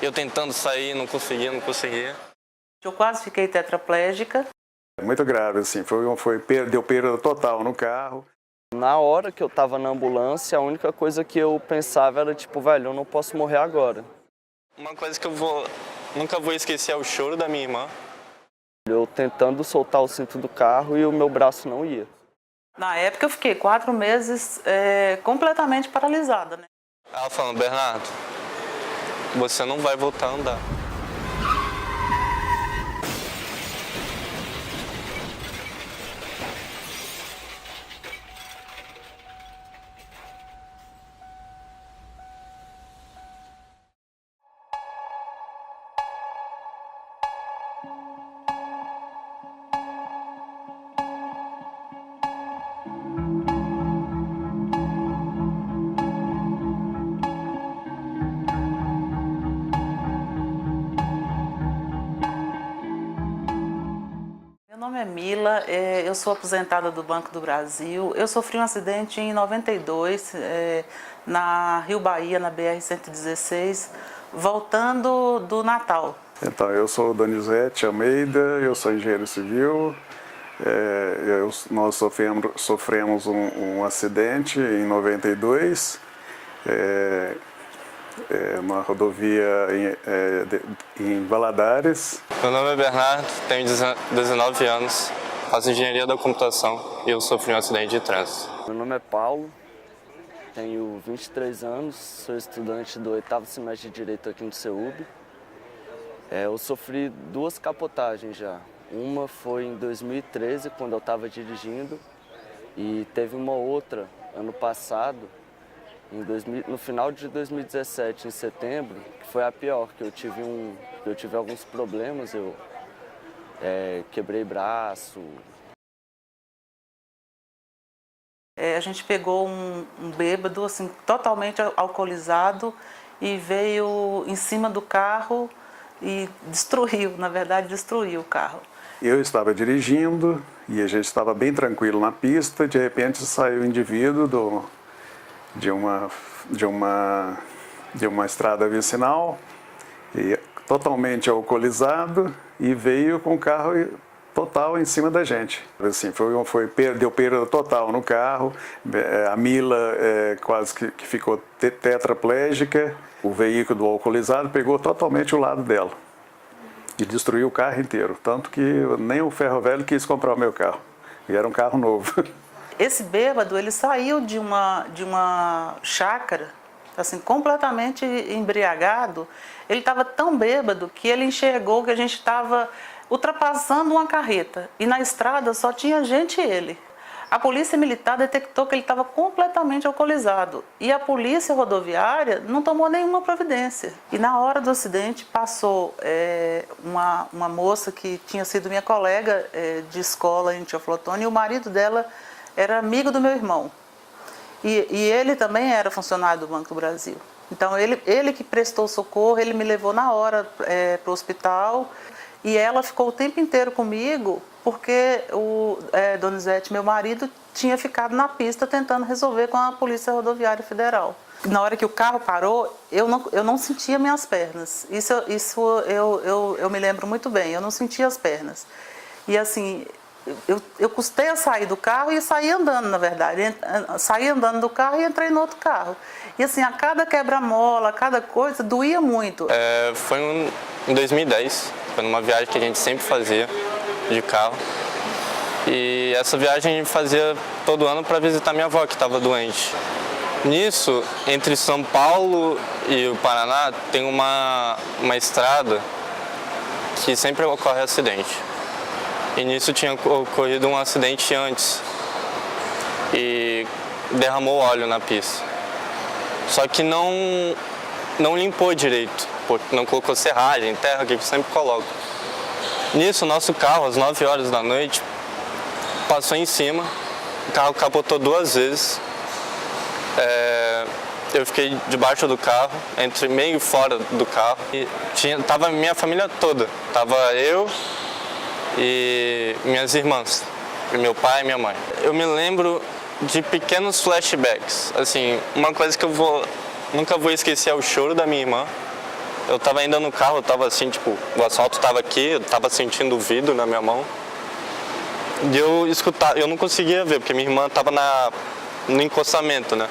Eu tentando sair, não conseguia. Eu quase fiquei tetraplégica. Muito grave, assim, deu perda total no carro. Na hora que eu tava na ambulância, a única coisa que eu pensava era tipo, velho, eu não posso morrer agora. Uma coisa que nunca vou esquecer é o choro da minha irmã. Eu tentando soltar o cinto do carro e o meu braço não ia. Na época eu fiquei 4 meses completamente paralisada, né? Ela falando, Bernardo, você não vai voltar a andar. Meu nome é Mila, eu sou aposentada do Banco do Brasil. Eu sofri um acidente em 92, na Rio Bahia, na BR-116, voltando do Natal. Então, eu sou Donizete Almeida, eu sou engenheiro civil. Nós sofremos um acidente em 92, uma rodovia em Valadares. Meu nome é Bernardo, tenho 19 anos, faço engenharia da computação e eu sofri um acidente de trânsito. Meu nome é Paulo, tenho 23 anos, sou estudante do 8º semestre de Direito aqui no CEUB. Eu sofri 2 capotagens já. Uma foi em 2013, quando eu estava dirigindo, e teve uma outra ano passado, no final de 2017, em setembro, que foi a pior, que eu tive alguns problemas, eu quebrei braço. A gente pegou um bêbado, assim, totalmente alcoolizado, e veio em cima do carro e destruiu, na verdade, destruiu o carro. Eu estava dirigindo e a gente estava bem tranquilo na pista, de repente saiu um indivíduo de uma estrada vicinal, totalmente alcoolizado, e veio com o carro total em cima da gente. Assim, deu perda total no carro, a Mila quase que ficou tetraplégica, o veículo alcoolizado pegou totalmente o lado dela e destruiu o carro inteiro, tanto que nem o ferro velho quis comprar o meu carro, e era um carro novo. Esse bêbado, ele saiu de uma chácara, assim, completamente embriagado. Ele estava tão bêbado que ele enxergou que a gente estava ultrapassando uma carreta, e na estrada só tinha gente e ele. A polícia militar detectou que ele estava completamente alcoolizado, e a polícia rodoviária não tomou nenhuma providência. E na hora do acidente passou uma moça que tinha sido minha colega de escola em Teoflotone, e o marido dela era amigo do meu irmão. E ele também era funcionário do Banco do Brasil. Então ele que prestou socorro, ele me levou na hora para o hospital, e ela ficou o tempo inteiro comigo, porque o Donizete, meu marido, tinha ficado na pista tentando resolver com a Polícia Rodoviária Federal. Na hora que o carro parou, eu não sentia minhas pernas. Isso eu me lembro muito bem, eu não sentia as pernas. E assim, eu custei a sair do carro e saí andando, na verdade. Saí andando do carro e entrei no outro carro. E assim, a cada quebra-mola, a cada coisa, doía muito. Foi em 2010, foi numa viagem que a gente sempre fazia de carro. E essa viagem a gente fazia todo ano para visitar minha avó, que estava doente. Nisso, entre São Paulo e o Paraná, tem uma estrada que sempre ocorre acidente. E nisso tinha ocorrido um acidente antes e derramou óleo na pista. Só que não limpou direito, porque não colocou serragem, terra, que sempre coloca. Nisso, nosso carro, às 9 horas da noite, passou em cima, o carro capotou 2 vezes. Eu fiquei debaixo do carro, entre meio e fora do carro, e tava minha família toda. Tava eu e minhas irmãs, meu pai e minha mãe. Eu me lembro de pequenos flashbacks, assim, uma coisa que nunca vou esquecer é o choro da minha irmã, Eu tava indo no carro, eu tava assim, tipo, o asfalto tava aqui, eu tava sentindo o vidro na minha mão. E eu não conseguia ver, porque minha irmã tava no encostamento, né?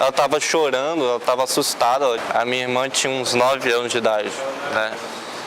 Ela tava chorando, ela tava assustada. A minha irmã tinha uns 9 anos de idade, né?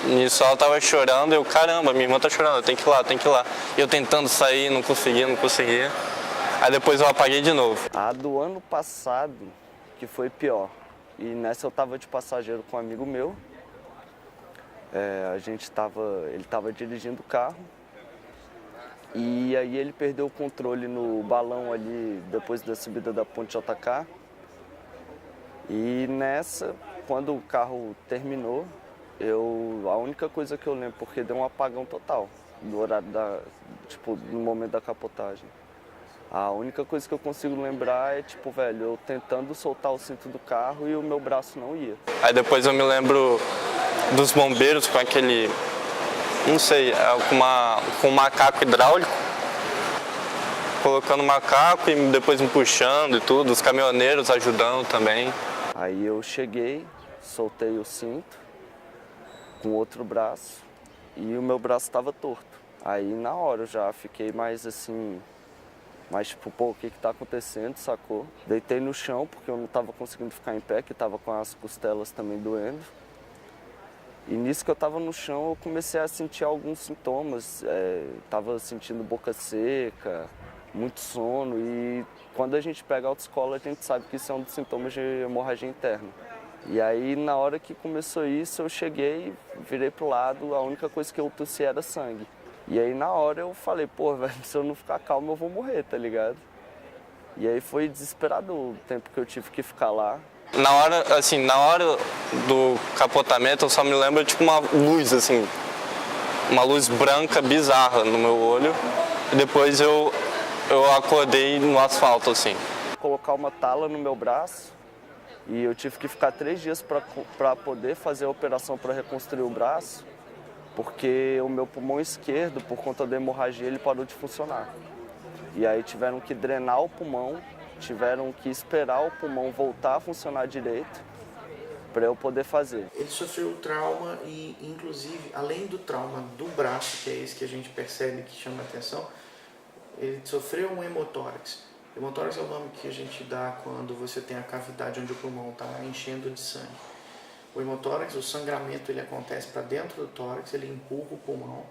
Nisso ela tava chorando, eu, caramba, minha irmã tá chorando, eu tenho que ir lá, tenho que ir lá. E eu tentando sair, não conseguia. Aí depois eu apaguei de novo. A do ano passado, que foi pior. E nessa eu tava de passageiro com um amigo meu. Ele tava dirigindo o carro. E aí ele perdeu o controle no balão ali, depois da subida da ponte JK. E nessa, quando o carro terminou, a única coisa que eu lembro, porque deu um apagão total do horário no momento da capotagem. A única coisa que eu consigo lembrar é, velho, eu tentando soltar o cinto do carro e o meu braço não ia. Aí depois eu me lembro dos bombeiros com aquele, não sei, com um macaco hidráulico, colocando o macaco e depois me puxando e tudo, os caminhoneiros ajudando também. Aí eu cheguei, soltei o cinto com o outro braço e o meu braço estava torto. Aí na hora eu já fiquei mais assim, pô, o que tá acontecendo, sacou? Deitei no chão porque eu não tava conseguindo ficar em pé, que tava com as costelas também doendo. E nisso que eu tava no chão eu comecei a sentir alguns sintomas, tava sentindo boca seca, muito sono e quando a gente pega a autoescola a gente sabe que isso é um dos sintomas de hemorragia interna. E aí na hora que começou isso eu cheguei, virei pro lado, a única coisa que eu tossi era sangue. E aí na hora eu falei, pô, velho, se eu não ficar calmo eu vou morrer, tá ligado? E aí foi desesperador o tempo que eu tive que ficar lá. Na hora do capotamento eu só me lembro tipo uma luz assim, uma luz branca bizarra no meu olho. E depois eu acordei no asfalto assim. Colocar uma tala no meu braço e eu tive que ficar 3 dias para poder fazer a operação para reconstruir o braço, porque o meu pulmão esquerdo, por conta da hemorragia, ele parou de funcionar. E aí tiveram que drenar o pulmão, tiveram que esperar o pulmão voltar a funcionar direito para eu poder fazer. Ele sofreu trauma e, inclusive, além do trauma do braço, que é esse que a gente percebe que chama atenção, ele sofreu um hemotórax. Hemotórax é o nome que a gente dá quando você tem a cavidade onde o pulmão está enchendo de sangue. O hemotórax, o sangramento, ele acontece para dentro do tórax, ele empurra o pulmão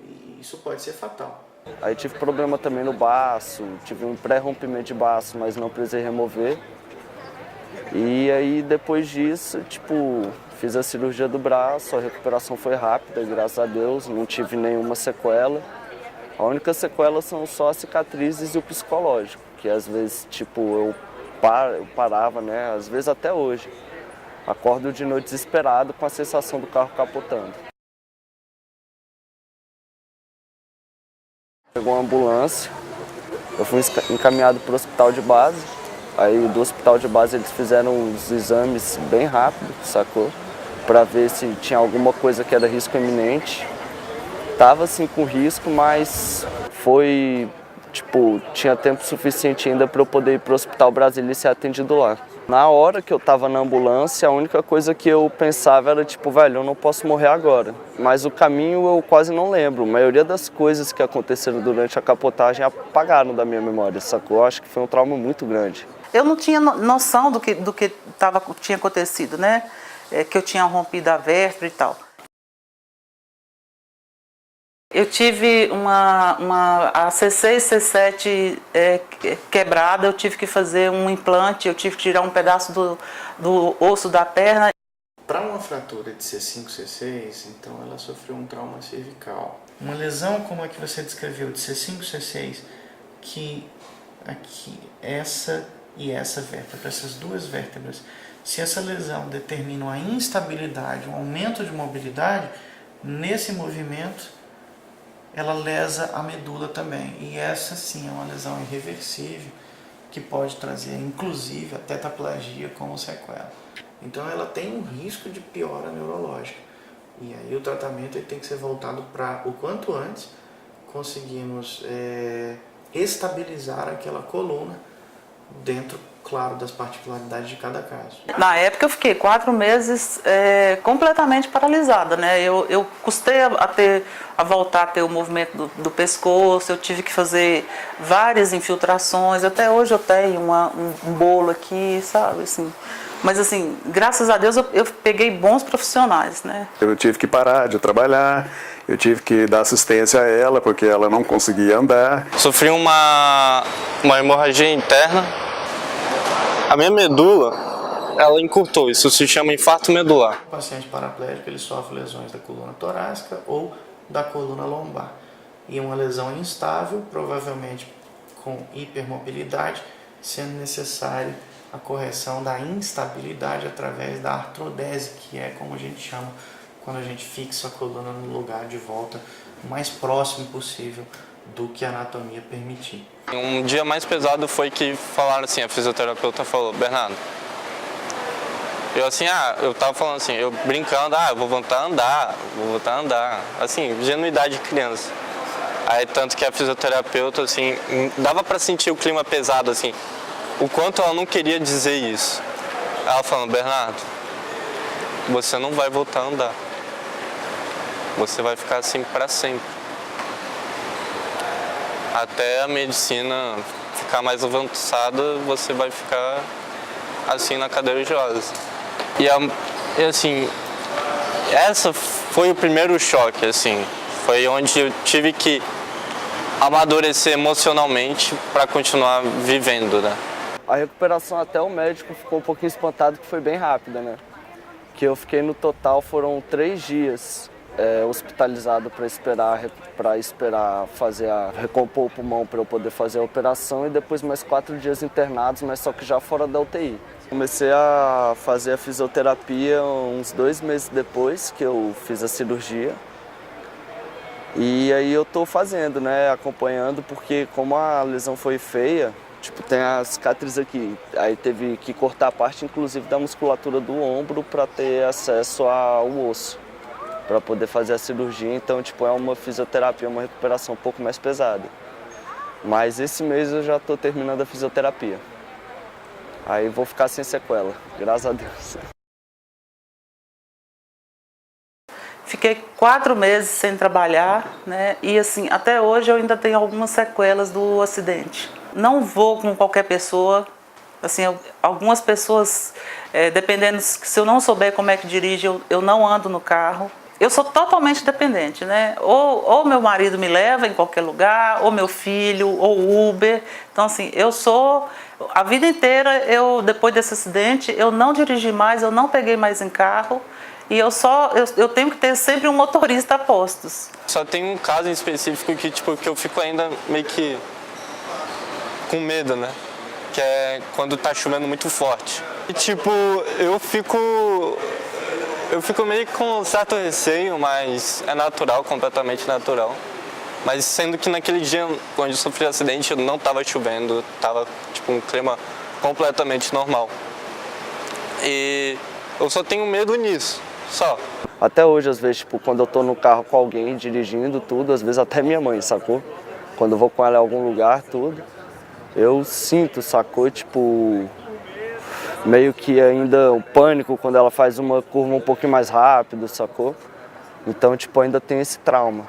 e isso pode ser fatal. Aí tive problema também no baço, tive um pré-rompimento de baço, mas não precisei remover. E aí depois disso, fiz a cirurgia do braço, a recuperação foi rápida, graças a Deus, não tive nenhuma sequela. A única sequela são só as cicatrizes e o psicológico, que às vezes, eu parava, né, às vezes até hoje. Acordo de noite desesperado com a sensação do carro capotando. Pegou uma ambulância, eu fui encaminhado para o hospital de base. Aí do hospital de base eles fizeram uns exames bem rápido, sacou? Para ver se tinha alguma coisa que era risco iminente. Tava assim com risco, mas foi, tinha tempo suficiente ainda para eu poder ir para o Hospital Brasília e ser atendido lá. Na hora que eu tava na ambulância, a única coisa que eu pensava era velho, eu não posso morrer agora. Mas o caminho eu quase não lembro. A maioria das coisas que aconteceram durante a capotagem apagaram da minha memória, sacou? Eu acho que foi um trauma muito grande. Eu não tinha noção do que tinha acontecido, né? Que eu tinha rompido a vértebra e tal. Eu tive a C6, C7 quebrada, eu tive que fazer um implante, eu tive que tirar um pedaço do osso da perna. Para uma fratura de C5, C6, então ela sofreu um trauma cervical. Uma lesão como a que você descreveu de C5, C6, que aqui, essa e essa vértebra, essas duas vértebras, se essa lesão determina uma instabilidade, um aumento de mobilidade, nesse movimento ela lesa a medula também. E essa sim é uma lesão irreversível que pode trazer, inclusive, a tetraplegia como sequela. Então ela tem um risco de piora neurológica. E aí o tratamento tem que ser voltado para, o quanto antes, conseguirmos estabilizar aquela coluna dentro claro das particularidades de cada caso. Na época eu fiquei 4 meses completamente paralisada, né? Eu custei a voltar a ter o movimento do pescoço, eu tive que fazer várias infiltrações, até hoje eu tenho um bolo aqui, sabe, assim. Mas assim, graças a Deus eu peguei bons profissionais, né? Eu tive que parar de trabalhar, eu tive que dar assistência a ela, porque ela não conseguia andar. Sofri uma hemorragia interna. A minha medula, ela encurtou, isso se chama infarto medular. O paciente paraplégico ele sofre lesões da coluna torácica ou da coluna lombar. E uma lesão instável, provavelmente com hipermobilidade, sendo necessário a correção da instabilidade através da artrodese, que é como a gente chama quando a gente fixa a coluna no lugar de volta o mais próximo possível do que a anatomia permitir. Um dia mais pesado foi que falaram assim, a fisioterapeuta falou, Bernardo, eu tava falando assim, eu brincando, eu vou voltar a andar, assim, ingenuidade de criança. Aí tanto que a fisioterapeuta, assim, dava pra sentir o clima pesado, assim, o quanto ela não queria dizer isso. Ela falando, Bernardo, você não vai voltar a andar, você vai ficar assim pra sempre. Até a medicina ficar mais avançada, você vai ficar assim na cadeira de rodas. E assim, essa foi o primeiro choque, assim, foi onde eu tive que amadurecer emocionalmente para continuar vivendo, né? A recuperação até o médico ficou um pouquinho espantado que foi bem rápida, né? Que eu fiquei no total, foram 3 dias hospitalizado para esperar recompor o pulmão para eu poder fazer a operação e depois mais 4 dias internados, mas só que já fora da UTI. Comecei a fazer a fisioterapia uns 2 meses depois que eu fiz a cirurgia. E aí eu tô fazendo, né, acompanhando, porque como a lesão foi feia, tipo, tem a cicatriz aqui, aí teve que cortar a parte, inclusive, da musculatura do ombro para ter acesso ao osso, para poder fazer a cirurgia. Então, tipo, é uma fisioterapia, uma recuperação um pouco mais pesada. Mas esse mês eu já tô terminando a fisioterapia. Aí vou ficar sem sequela, graças a Deus. Fiquei 4 meses sem trabalhar, né? E assim, até hoje eu ainda tenho algumas sequelas do acidente. Não vou com qualquer pessoa, assim, algumas pessoas, dependendo, se eu não souber como é que dirige, eu não ando no carro. Eu sou totalmente dependente, né? Ou meu marido me leva em qualquer lugar, ou meu filho, ou Uber. Então assim, a vida inteira, depois desse acidente, eu não dirigi mais, eu não peguei mais em carro. E eu tenho que ter sempre um motorista a postos. Só tem um caso em específico que eu fico ainda meio que com medo, né? Que é quando tá chovendo muito forte. E tipo, eu fico meio com um certo receio, mas é natural, completamente natural. Mas sendo que naquele dia onde eu sofri o acidente, não tava chovendo, tava tipo um clima completamente normal. E eu só tenho medo nisso. Só. Até hoje, às vezes, tipo, quando eu tô no carro com alguém, dirigindo tudo, às vezes até minha mãe, sacou? Quando eu vou com ela em algum lugar, tudo, eu sinto, sacou? Tipo, meio que ainda um pânico quando ela faz uma curva um pouquinho mais rápido, sacou? Então, tipo, ainda tem esse trauma.